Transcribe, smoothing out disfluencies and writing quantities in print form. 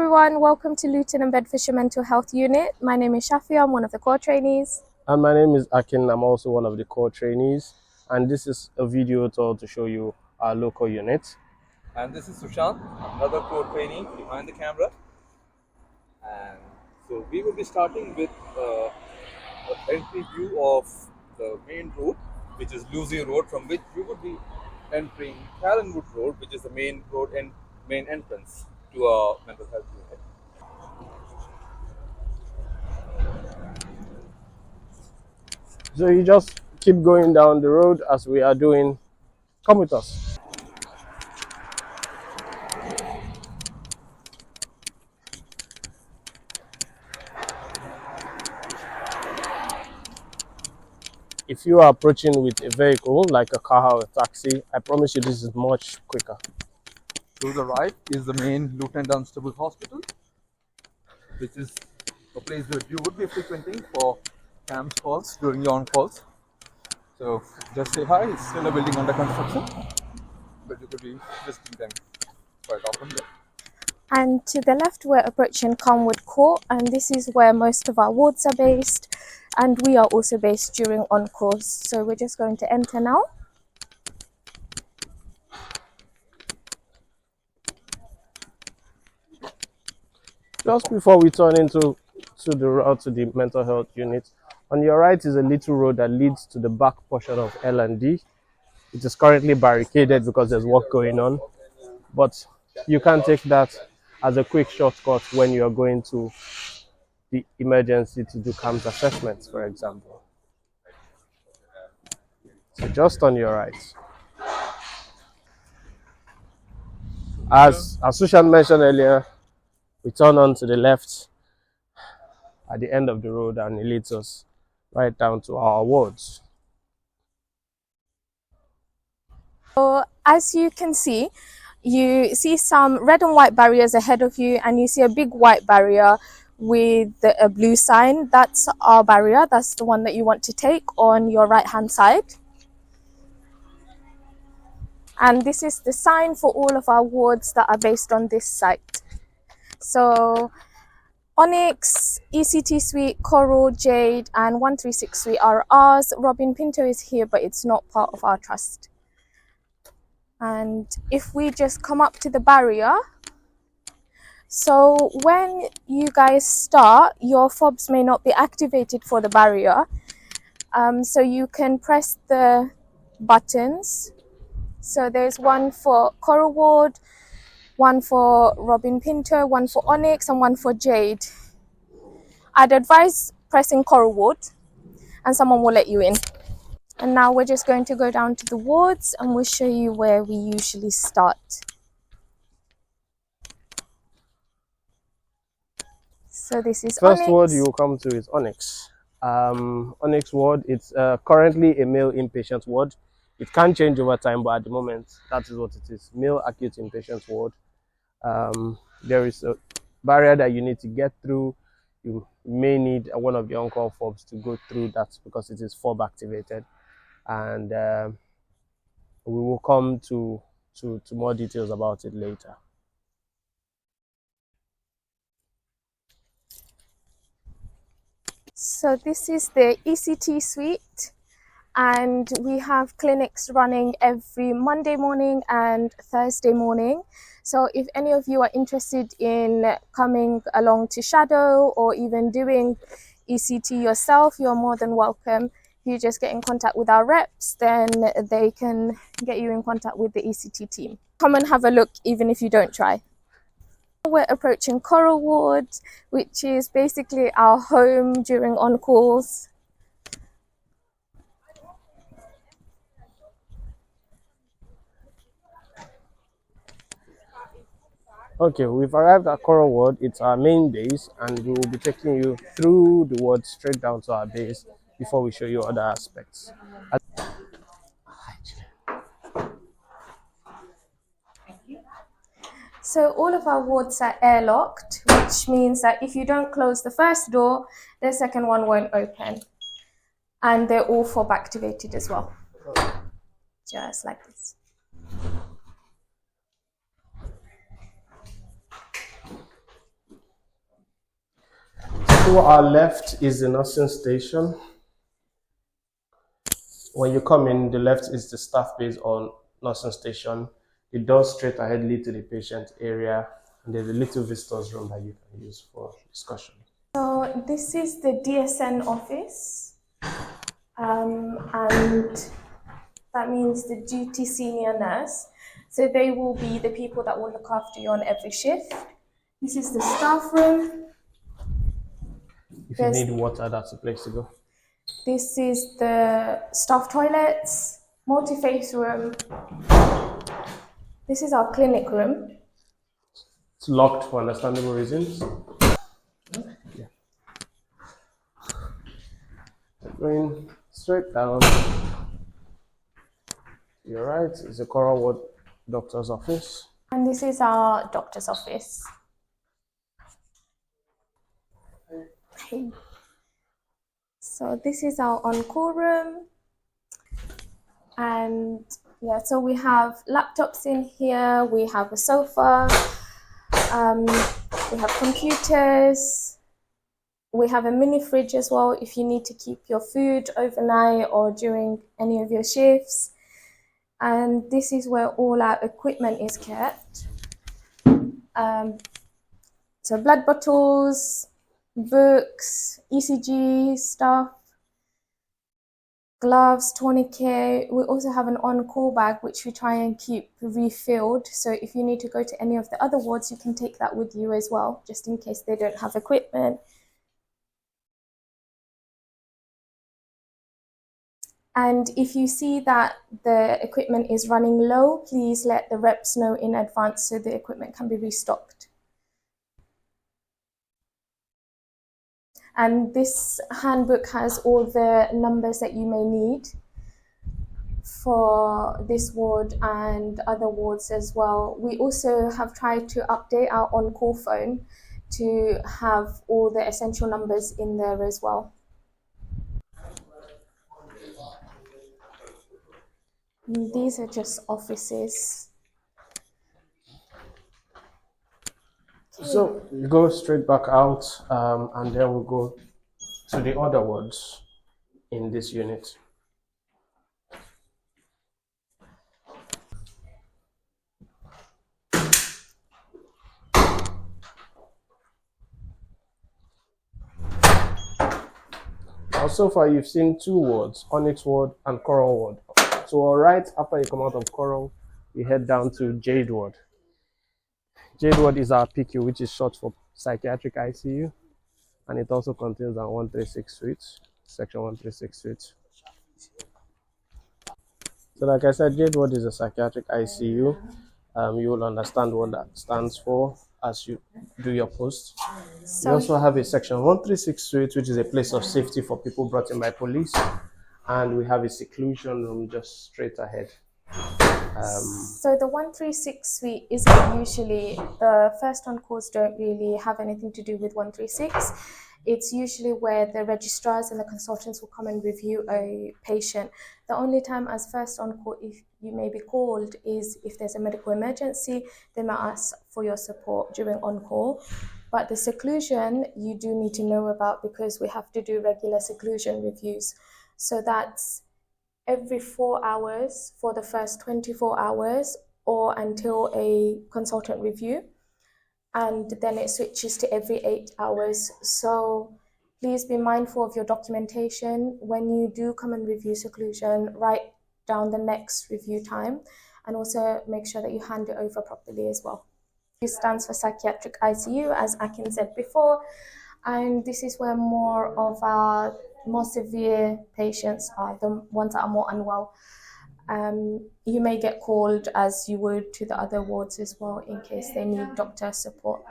everyone, welcome to Luton and Bedfordshire Mental Health Unit. My name is Shafia, I'm one of the core trainees. And my name is Akin, I'm also one of the core trainees. And this is a video tour to show you our local unit. And this is Sushant, another core trainee behind the camera. And so we will be starting with an entry view of the main road, which is Lucy Road, from which we would be entering Callanwood Road, which is the main road and main entrance to our mental health unit. So you just keep going down the road as we are doing. Come with us. If you are approaching with a vehicle like a car or a taxi, I promise you this is much quicker. To the right is the main Luton Dunstable Hospital, which is a place that you would be frequenting for CAMS calls during your on calls. So just say hi, it's still a building under construction, but you could be visiting them quite often there. And to the left, we're approaching Callanwood Court, and this is where most of our wards are based, and we are also based during on-calls. So we're just going to enter now. Just before we turn into the route to the mental health unit, on your right is a little road that leads to the back portion of L&D. It is currently barricaded because there's work going on, but you can take that as a quick shortcut when you are going to the emergency to do CAMS assessments, for example. So just on your right. As Sushant mentioned earlier, we turn on to the left at the end of the road and it leads us right down to our wards. So as you can see, you see some red and white barriers ahead of you, and you see a big white barrier with a blue sign. That's our barrier. That's the one that you want to take on your right hand side. And this is the sign for all of our wards that are based on this site. So Onyx, ECT Suite, Coral, Jade and 136 Suite are ours. Robin Pinto is here, but it's not part of our trust. And if we just come up to the barrier, so when you guys start, your fobs may not be activated for the barrier. So you can press the buttons. So there's one for Coral Ward, one for Robin Pinto, one for Onyx and one for Jade. I'd advise pressing Coral Ward and someone will let you in. And now we're just going to go down to the wards and we'll show you where we usually start. So this is First Onyx. ward you will come to is Onyx. Onyx ward, it's currently a male inpatient ward. It can change over time, but at the moment, that is what it is. Male acute inpatient ward. There is a barrier that you need to get through. You may need one of the on-call fobs to go through that because it is fob activated. And we will come to more details about it later. So this is the ECT suite, and we have clinics running every Monday morning and Thursday morning. So if any of you are interested in coming along to shadow or even doing ECT yourself, you're more than welcome. You just get in contact with our reps, then they can get you in contact with the ECT team. Come and have a look even if you don't try. We're approaching Coral Ward, which is basically our home during on-calls. Okay, we've arrived at Coral Ward. It's our main base, and we will be taking you through the ward straight down to our base before we show you other aspects. So all of our wards are airlocked, which means that if you don't close the first door, the second one won't open. And they're all fob activated as well. Just like this. To our left is the nursing station. When you come in, the left is the staff base or nursing station. The doors straight ahead lead to the patient area, and there's a little visitors room that you can use for discussion. So this is the DSN office, and that means the duty senior nurse. So they will be the people that will look after you on every shift. This is the staff room. If you need water, that's the place to go. This is the staff toilets, multi-face room. This is our clinic room. It's locked for understandable reasons. Yeah. Going straight down. You're right, it's a Coral Ward doctor's office. And this is our doctor's office. Okay. So this is our on-call room. And yeah, so we have laptops in here, we have a sofa, we have computers, we have a mini fridge as well if you need to keep your food overnight or during any of your shifts. And this is where all our equipment is kept. So blood bottles, books, ECG stuff, gloves, tourniquet. We also have an on-call bag which we try and keep refilled. So if you need to go to any of the other wards, you can take that with you as well, just in case they don't have equipment. And if you see that the equipment is running low, please let the reps know in advance so the equipment can be restocked. And this handbook has all the numbers that you may need for this ward and other wards as well. We also have tried to update our on-call phone to have all the essential numbers in there as well. These are just offices. Okay. So you go straight back out, and then we'll go to the other wards in this unit. Now, so far you've seen two wards, Onyx Ward and Coral Ward. So right after you come out of Coral, you head down to Jade Ward. Jade Ward is our PQ, which is short for Psychiatric ICU, and it also contains our 136 suite, section 136 suite. So like I said, Jade Ward is a Psychiatric ICU. You will understand what that stands for as you do your post. We also have a section 136 suite, which is a place of safety for people brought in by police. And we have a seclusion room just straight ahead. So the 136 suite isn't usually, the first on calls don't really have anything to do with 136. It's usually where the registrars and the consultants will come and review a patient. The only time as first on call, if you may be called, is if there's a medical emergency, they might ask for your support during on call. But the seclusion you do need to know about because we have to do regular seclusion reviews. So that's every 4 hours for the first 24 hours or until a consultant review. And then it switches to every 8 hours. So please be mindful of your documentation. When you do come and review seclusion, write down the next review time and also make sure that you hand it over properly as well. This stands for Psychiatric ICU, as Akin said before, and this is where more of our more severe patients are, the ones that are more unwell. You may get called as you would to the other wards as well in case they need doctor support.